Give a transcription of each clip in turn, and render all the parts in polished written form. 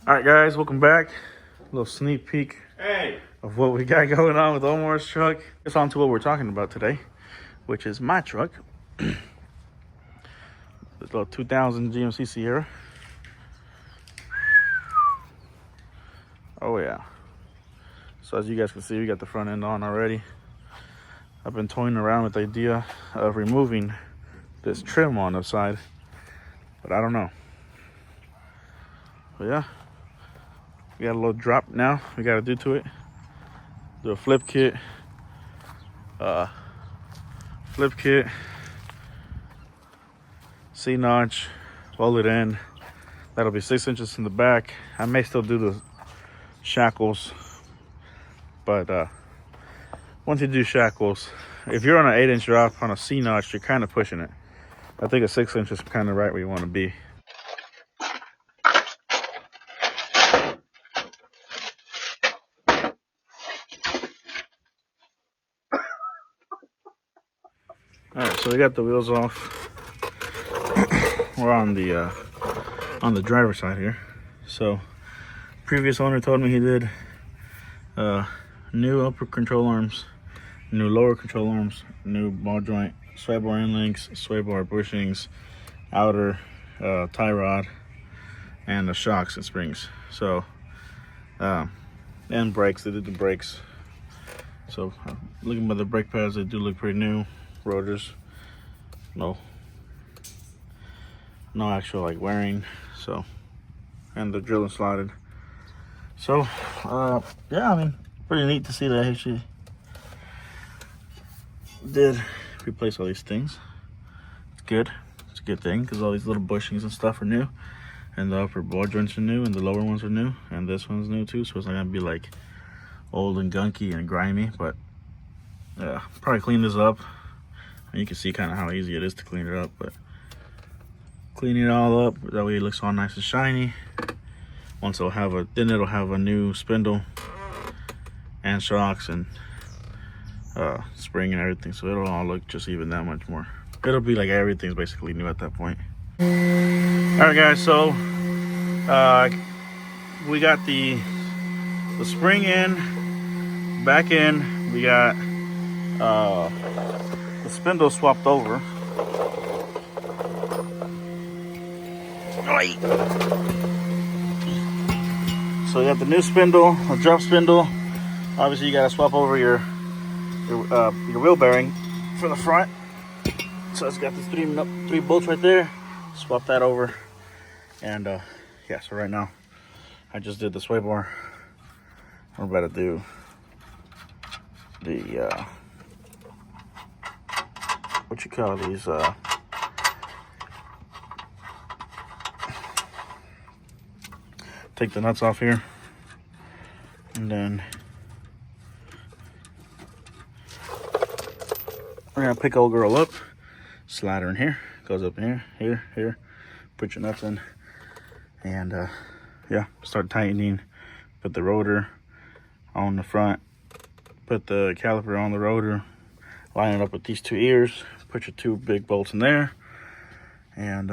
All right, guys, welcome back. A little sneak peek Hey! of what we got going on with Omar's truck. It's on to what we're talking about today, which is my truck. The little 2000 GMC Sierra. Oh yeah. So as you guys can see, we got the front end on already. I've been toying around with the idea of removing this trim on the side, but I don't know. But yeah, we got a little drop now we got to do to it. Do a flip kit, C-notch, weld it in. That'll be 6 inches in the back. I may still do the shackles, but once you do shackles, if you're on an 8-inch drop on a C-notch, you're kind of pushing it. I think a 6 inch is kind of right where you want to be. All right, so we got the wheels off. We're on the driver's side here. So previous owner told me he did new upper control arms, new lower control arms, new ball joint, sway bar end links, sway bar bushings, outer tie rod, and the shocks and springs. So and brakes, they did the brakes. So looking by the brake pads, they do look pretty new. Rotors, no actual like wearing. So, and the drill and slotted. So yeah, I mean, pretty neat to see that I actually did replace all these things. It's good. It's a good thing because all these little bushings and stuff are new, and the upper ball joints are new, and the lower ones are new, and this one's new too. So it's not gonna be like old and gunky and grimy. But yeah, probably clean this up. And you can see kind of how easy it is to clean it up. But clean it all up that way it looks all nice and shiny. Once it'll have a new spindle and shocks and spring and everything, so it'll all look just even that much more. It'll be like everything's basically new at that point. All right, guys, so we got the spring in, back in. We got the spindle swapped over. So you have the new spindle, a drop spindle. Obviously, you gotta swap over your wheel bearing for the front. So it's got the three bolts right there. Swap that over, and yeah. So right now, I just did the sway bar. I'm about to do the what you call these? Take the nuts off here, and then we're gonna pick old girl up, slide her in here, goes up in here, put your nuts in, and yeah, start tightening. Put the rotor on the front, put the caliper on the rotor, line it up with these two ears, put your two big bolts in there, and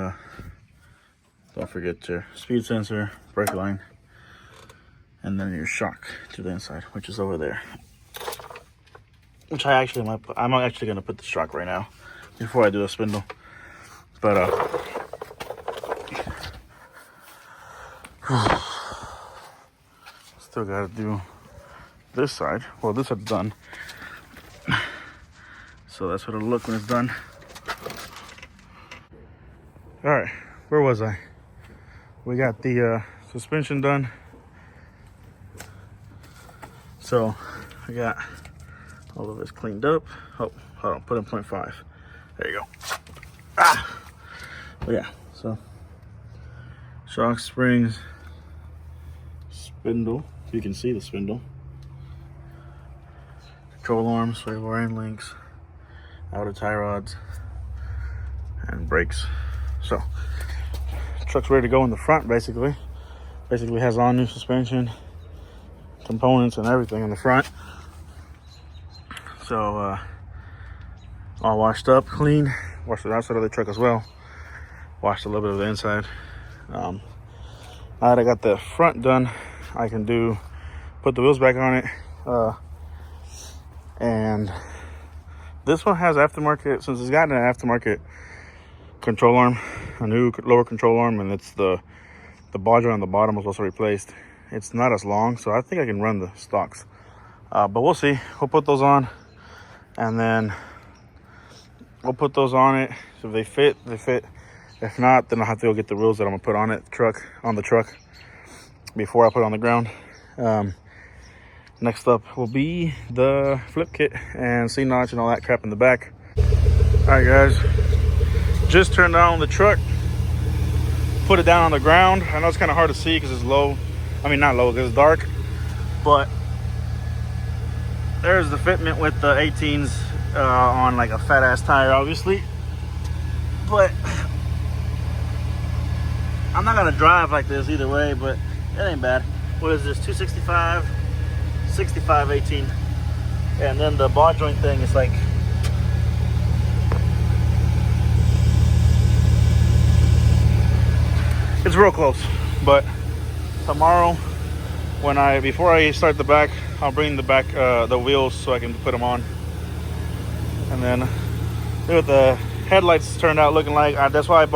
don't forget your speed sensor, brake line, and then your shock to the inside, which is over there. Which I'm actually gonna put the shock right now before I do a spindle. But still gotta do this side. Well, this is done. So that's what it'll look when it's done. All right, where was I? We got the suspension done. So I got all of this cleaned up. Oh, hold on, put in 0.5. There you go. But yeah, so shock, springs, spindle. You can see the spindle. Control arms, sway bar end links, outer tie rods, and brakes. So truck's ready to go in the front. Basically has all new suspension, components, and everything in the front. So all washed up, clean. Washed the outside of the truck as well. Washed a little bit of the inside. Now that I got the front done, I can put the wheels back on it. And this one has aftermarket, since it's got an aftermarket control arm, a new lower control arm, and it's the ball joint on the bottom was also replaced. It's not as long, so I think I can run the stocks. But we'll see. We'll put those on, and then we'll put those on it. So if they fit, they fit. If not, then I'll have to go get the wheels that I'm gonna put on the truck before I put it on the ground. Next up will be the flip kit and C-notch and all that crap in the back. All right, guys, just turned on the truck, put it down on the ground. I know it's kind of hard to see because it's low. I mean, not low, because it's dark, but there's the fitment with the 18s on like a fat ass tire, obviously. But I'm not gonna drive like this either way, but it ain't bad. What is this, 265, 65, 18. And then the ball joint thing is like, it's real close. But tomorrow, before I start the back, I'll bring the wheels so I can put them on. And then look what the headlights turned out looking like. That's why I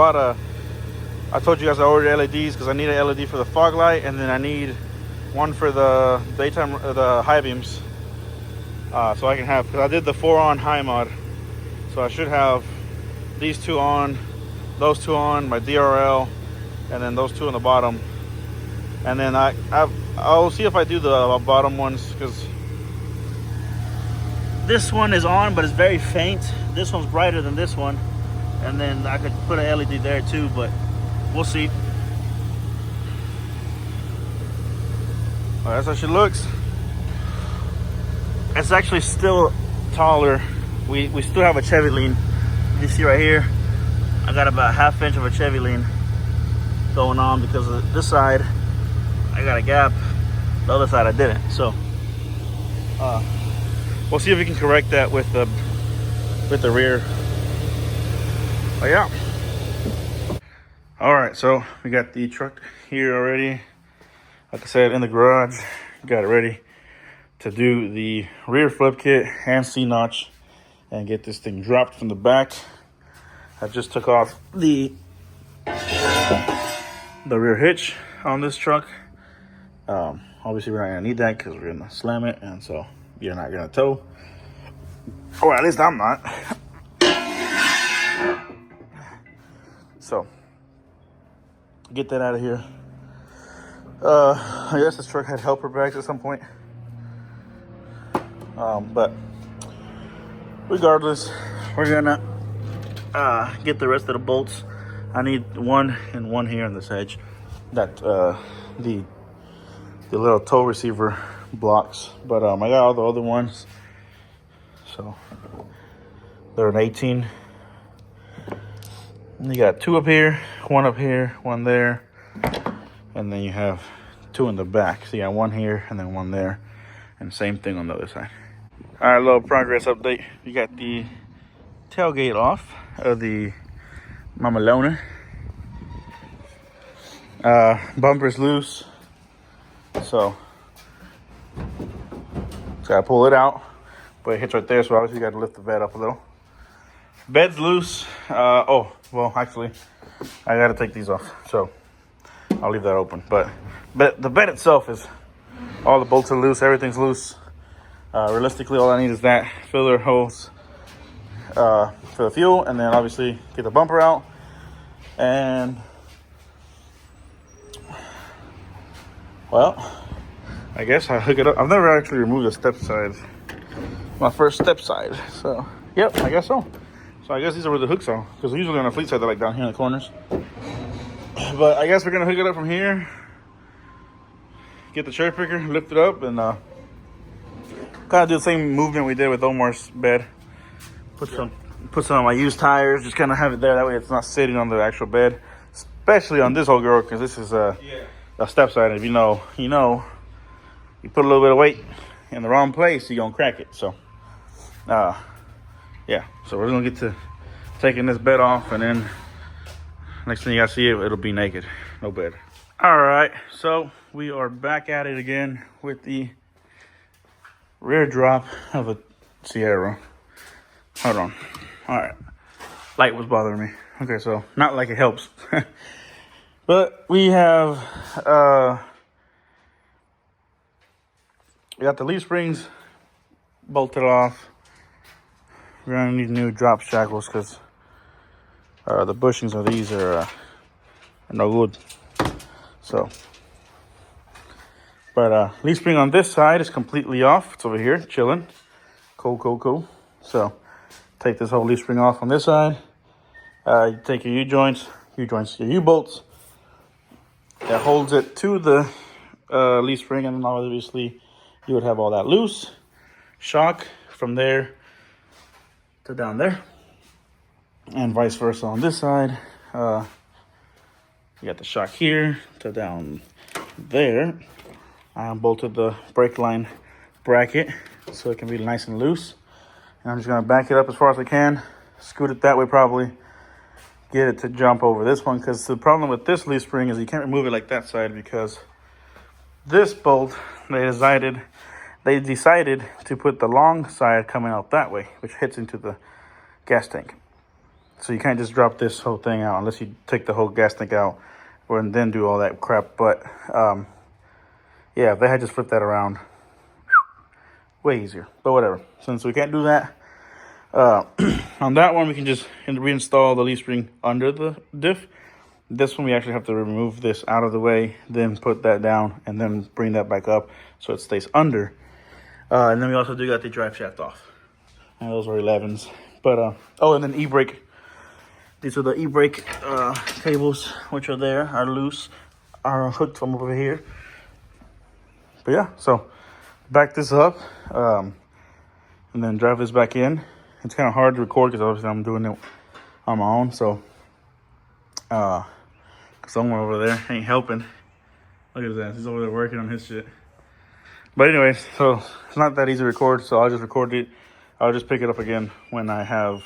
told you guys I ordered LEDs, because I need an LED for the fog light, and then I need one for the daytime, the high beams. So I can have, because I did the 4-on high mod, so I should have these two on, those two on, my DRL, and then those two on the bottom. And then I'll see if I do the bottom ones, because this one is on, but it's very faint. This one's brighter than this one, and then I could put an LED there too, but we'll see. Well, that's how she looks. It's actually still taller. We still have a Chevy lean. You see right here, I got about 1/2 inch of a Chevy lean going on, because of this side I got a gap, the other side I didn't. So we'll see if we can correct that with the rear. But yeah. All right, so we got the truck here already. Like I said, in the garage, got it ready to do the rear flip kit and C-notch and get this thing dropped from the back. I just took off the rear hitch on this truck. Obviously we're not gonna need that because we're gonna slam it, and so you're not gonna tow, or at least I'm not. So get that out of here. I guess this truck had helper bags at some point, but regardless, we're gonna get the rest of the bolts. I need one and one here on this edge that the little tow receiver blocks, but I got all the other ones, so they're an 18. And you got two up here, one there, and then you have two in the back. So you got one here and then one there, and same thing on the other side. All right, little progress update. You got the tailgate off of the Mamalona. Bumper's loose, so gotta pull it out, but it hits right there, so obviously you gotta lift the bed up a little. Bed's loose. Oh, well, actually, I gotta take these off, so I'll leave that open. But the bed itself is, all the bolts are loose, everything's loose. Realistically, all I need is that filler hose for the fuel, and then obviously get the bumper out. And well, I guess I hook it up. I've never actually removed the step sides. My first step side. So, yep, I guess so. So I guess these are where the hooks are, because usually on a fleet side they're like down here in the corners. But I guess we're gonna hook it up from here. Get the cherry picker, lift it up, and kind of do the same movement we did with Omar's bed. Put some of my used tires, just kind of have it there. That way it's not sitting on the actual bed, especially on this old girl, because this is a step side. If you know, you put a little bit of weight in the wrong place, you're gonna crack it. So, yeah. So we're gonna get to taking this bed off, and then Next thing you guys see, it'll be naked. No bed. All right, so we are back at it again with the rear drop of a Sierra. Hold on. All right. Light was bothering me. Okay, so not like it helps. But we have we got the leaf springs bolted off. We're gonna need new drop shackles because the bushings of these are no good. So, but leaf spring on this side is completely off. It's over here chilling. Cool. So take this whole leaf spring off on this side. You take your U-joints, your U-bolts that holds it to the leaf spring, and then obviously you would have all that loose. Shock from there to down there, and vice versa on this side. You got the shock here to down there. I unbolted the brake line bracket so it can be nice and loose. And I'm just gonna back it up as far as I can, scoot it that way probably, get it to jump over this one, because the problem with this leaf spring is you can't remove it like that side, because this bolt, they decided to put the long side coming out that way, which hits into the gas tank. So you can't just drop this whole thing out unless you take the whole gas tank out and then do all that crap. But yeah, if they had just flipped that around, way easier. But whatever, since we can't do that, on that one we can just reinstall the leaf spring under the diff. This one we actually have to remove this out of the way, then put that down, and then bring that back up so it stays under. And then we also do got the drive shaft off, and those are 11s. But oh, and then e-brake. These are the e-brake cables, which are there, are loose, are hooked from over here. But yeah, so back this up, and then drive this back in. It's kind of hard to record because obviously I'm doing it on my own. So someone over there ain't helping. Look at that, he's over there working on his shit. But anyways, so it's not that easy to record, so I'll just record it. I'll just pick it up again when I have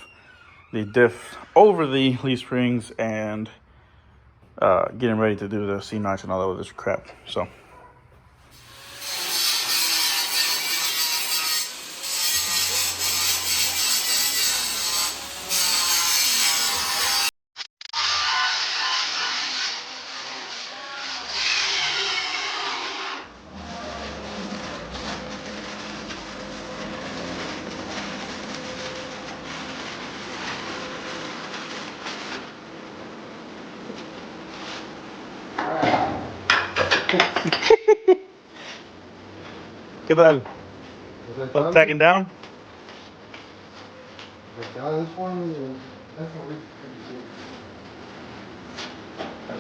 the diff over the leaf springs and getting ready to do the C-notch and all that other crap. So ¿qué tal? What's tacking down?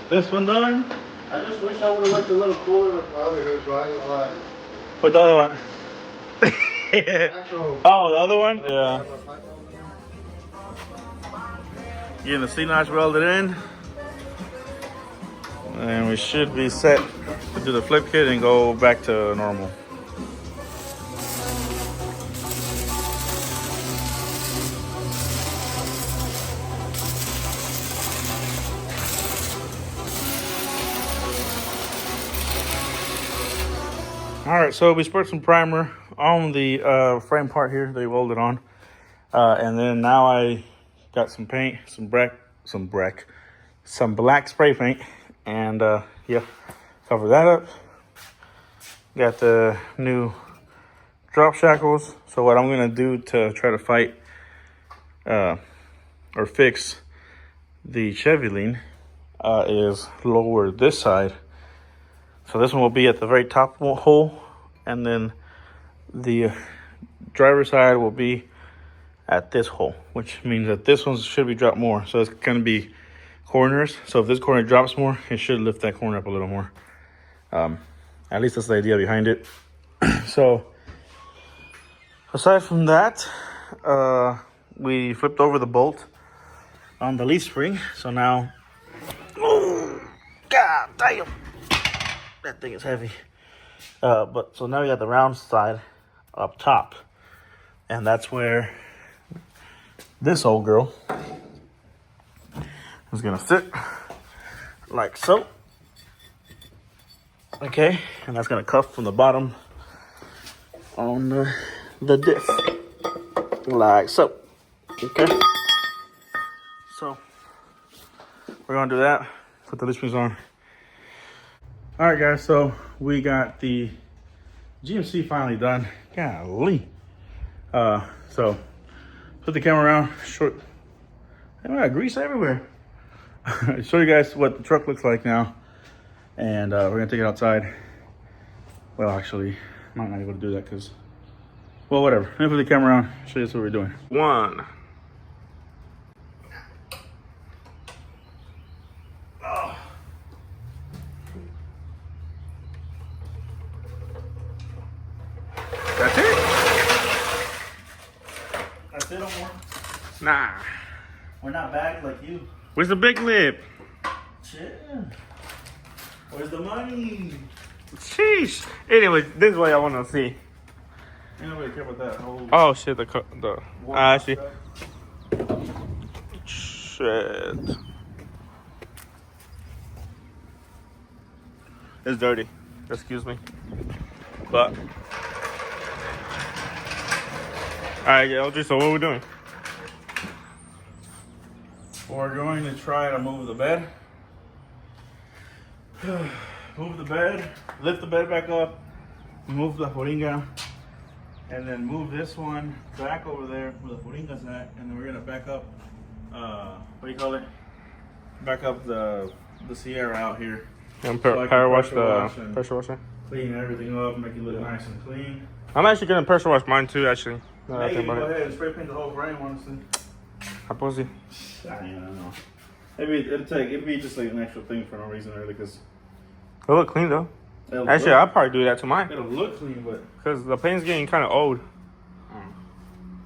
This one done? I just wish I would have looked a little cooler with my other hoods, right? What the other one? Oh, the other one? Yeah. Getting the C-notch welded in. And we should be set to do the flip kit and go back to normal. All right, so we sprayed some primer on the frame part here. They welded on, and then now I got some paint, some black spray paint, and yeah, cover that up. Got the new drop shackles. So what I'm gonna do to try to fight or fix the Chevy lean is lower this side. So this one will be at the very top hole, and then the driver's side will be at this hole, which means that this one should be dropped more. So it's gonna be corners. So if this corner drops more, it should lift that corner up a little more. At least that's the idea behind it. So aside from that, we flipped over the bolt on the leaf spring. So now, oh, god damn. That thing is heavy. But so now we got the round side up top, and that's where this old girl is gonna sit. like so. Okay, and that's gonna cuff from the bottom on the diff, like so. Okay, so we're gonna do that. Put the leaf springs on. All right, guys. So we got the GMC finally done. Golly. So put the camera around. Short. I got grease everywhere. Show you guys what the truck looks like now, and we're gonna take it outside. Well, actually, I might not be able to do that because, well, whatever. Let me put the camera on. Show you what we're doing. One. Oh. That's it. That's it, no more. Nah. We're not bagged like you. Where's the big lip? Chill. Where's the money? Sheesh. Anyway, this is what I want to see. You don't really care about that whole. Oh shit, I see. Shit. It's dirty. Excuse me. But. Alright, yeah, LG, so what are we doing? We're going to try to move the bed. Move the bed, lift the bed back up, move the Joringa, and then move this one back over there where the Joringa's at, and then we're gonna back up, what do you call it? Back up the Sierra out here. And So I can power wash pressure washer. Clean everything up, make it look nice and clean. I'm actually gonna pressure wash mine too, actually. Hey, go ahead and spray paint the whole frame, honestly. I suppose it. I don't know. Maybe it'd be just like an extra thing for no reason, really, because It look clean though. Actually, I'll probably do that to mine it'll look clean, but because the paint's getting kind of old.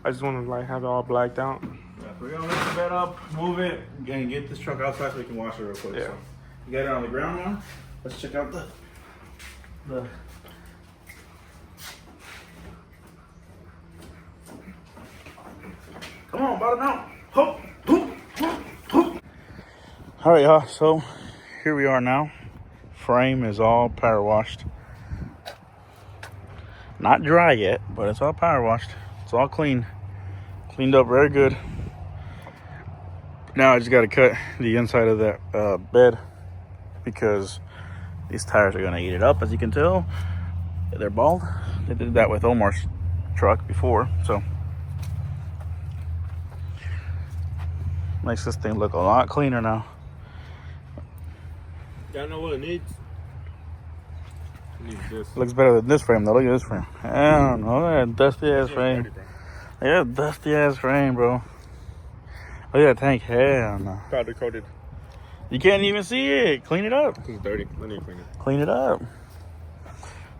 I just want to like have it all blacked out. yeah, we're gonna lift the bed up, move it, and get this truck outside so we can wash it real quick. Yeah. So you got it on the ground now. Let's check out the. Come on, bottom out. Hoop, hoop, hoop, hoop. All right, y'all. So here we are now. Frame is all power washed. Not dry yet, but it's all power washed. It's all clean. Cleaned up very good. Now I just got to cut the inside of that bed because these tires are going to eat it up, as you can tell. They're bald. They did that with Omar's truck before, so makes this thing look a lot cleaner now. Y'all know what it needs? It needs this. Looks better than this frame though. Look at this frame. I don't know. That dusty ass frame. Yeah, dusty ass frame, bro. Look at that tank. Hell no. Powder coated. You can't even see it. Clean it up. It's dirty. I need to clean it. Clean it up.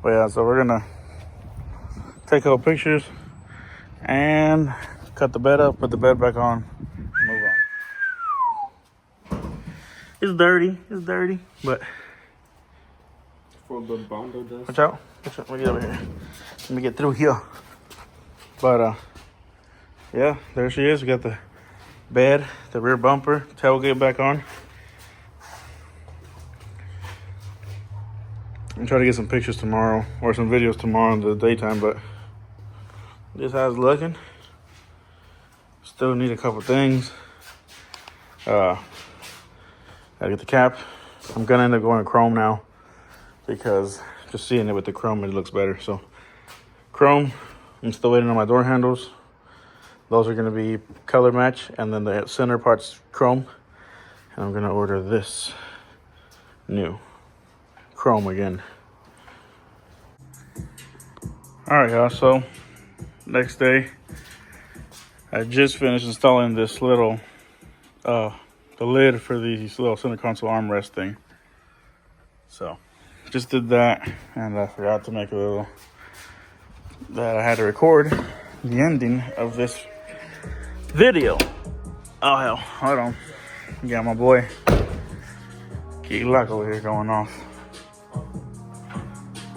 But yeah, so we're gonna take a couple pictures and cut the bed up, put the bed back on, move on. It's dirty. It's dirty, but For the Bondo dust. watch out. Watch out. Let me get over here. Let me get through here. But yeah, there she is. We got the bed, the rear bumper, tailgate back on. I'm trying to get some pictures tomorrow or some videos tomorrow in the daytime, but this is how it's looking. Still need a couple things. Gotta get the cap. I'm gonna end up going chrome now because just seeing it with the chrome, it looks better. So chrome. I'm still waiting on my door handles. Those are gonna be color match, and then the center part's chrome. And I'm gonna order this new chrome again. All right, y'all. So next day, I just finished installing this little the lid for the little center console armrest thing. So just did that, and I forgot to make a little that I had to record the ending of this video. Oh hell, hold on. Got my boy Key Luck over here going off.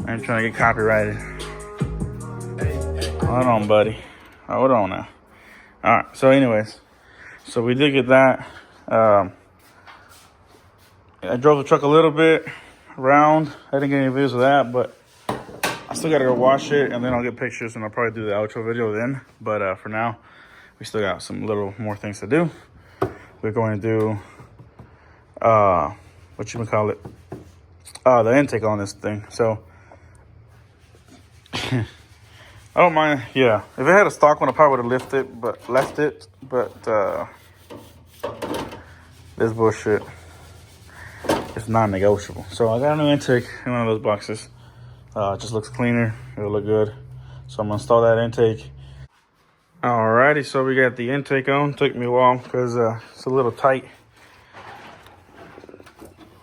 I'm trying to get copyrighted. Hold on, buddy. Hold on now. Alright, so anyways. So we did get that. I drove the truck a little bit around. I didn't get any videos of that, but I still gotta go wash it, and then I'll get pictures, and I'll probably do the outro video then. But for now, we still got some little more things to do. We're going to do what you call it, the intake on this thing. So I don't mind. Yeah, if it had a stock one, I probably would have left it. But this bullshit is non-negotiable. So I got a new intake in one of those boxes. It just looks cleaner. It'll look good. So I'm gonna install that intake. Alrighty, so we got the intake on. Took me a while because it's a little tight.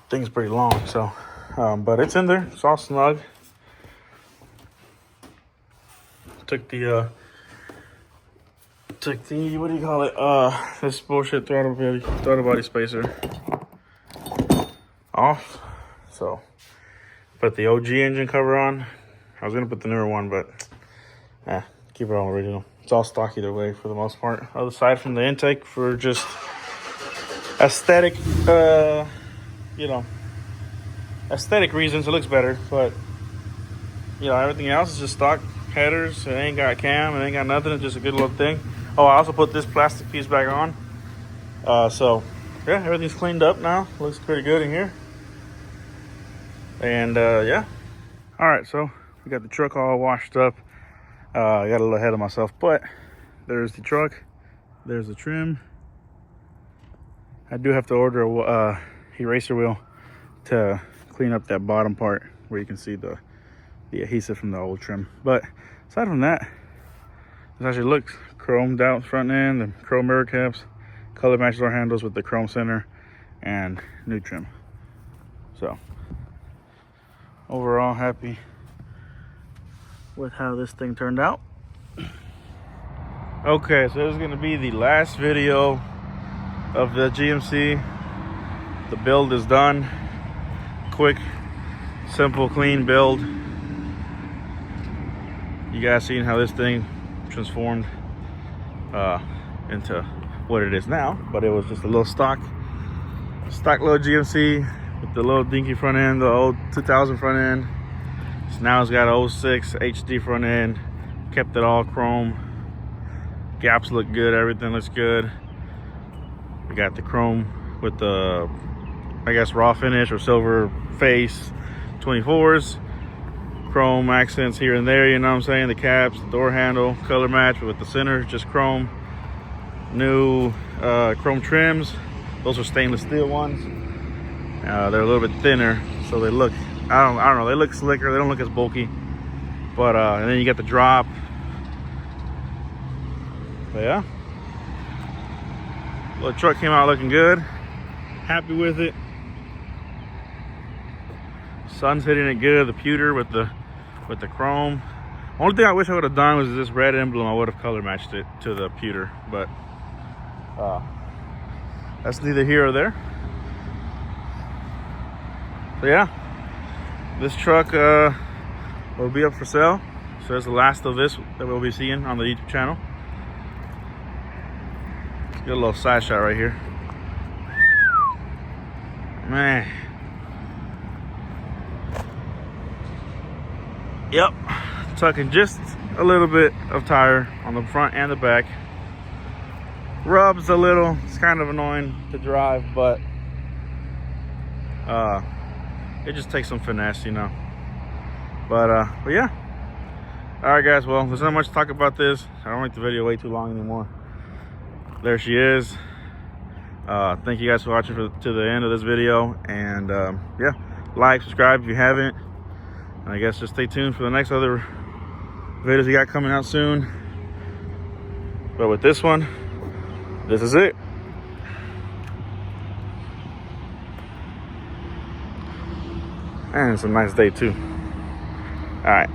Thing's pretty long, so but it's in there. It's all snug. Took the what do you call it? This bullshit throttle body spacer off. So put the OG engine cover on. I was gonna put the newer one, but keep it all original. It's all stock either way for the most part. Other side from the intake for just aesthetic, aesthetic reasons. It looks better, but everything else is just stock headers. It ain't got cam. It ain't got nothing. It's just a good little thing. Oh, I also put this plastic piece back on. So yeah, everything's cleaned up now. Looks pretty good in here. And yeah. All right, so we got the truck all washed up. I got a little ahead of myself, but there's the truck. There's the trim. I do have to order a eraser wheel to clean up that bottom part where you can see the adhesive from the old trim. But aside from that, this actually looks chromed out front end, the chrome mirror caps, color match door handles with the chrome center, and new trim. So overall, happy with how this thing turned out. Okay, so this is gonna be the last video of the GMC. The build is done. Quick, simple, clean build. You guys seen how this thing transformed into what it is now, but it was just a little stock little GMC with the little dinky front end, the old 2000 front end. So now it's got an 06 HD front end. Kept it all chrome. Gaps look good, everything looks good. We got the chrome with the, I guess, raw finish or silver face 24s. Chrome accents here and there, you know what I'm saying? The caps, the door handle, color match with the center, just chrome. New chrome trims. Those are stainless steel ones. They're a little bit thinner, so they look, I don't know, they look slicker. They don't look as bulky. But and then you get the drop. But yeah, well, the truck came out looking good. Happy with it. Sun's hitting it good. The pewter with the chrome. Only thing I wish I would have done was this red emblem. I would have color matched it to the pewter, but that's neither here or there. So yeah, this truck will be up for sale. So that's the last of this that we'll be seeing on the YouTube channel. Get a little side shot right here. Man. Yep, tucking just a little bit of tire on the front and the back. Rubs a little. It's kind of annoying to drive, but it just takes some finesse, you know. But yeah. All right, guys. Well, there's not much to talk about this. I don't make the video way too long anymore. There she is. Thank you guys for watching to the end of this video, and yeah, like, subscribe if you haven't. And I guess just stay tuned for the next other videos we got coming out soon. But with this one, this is it. And it's a nice day too. All right.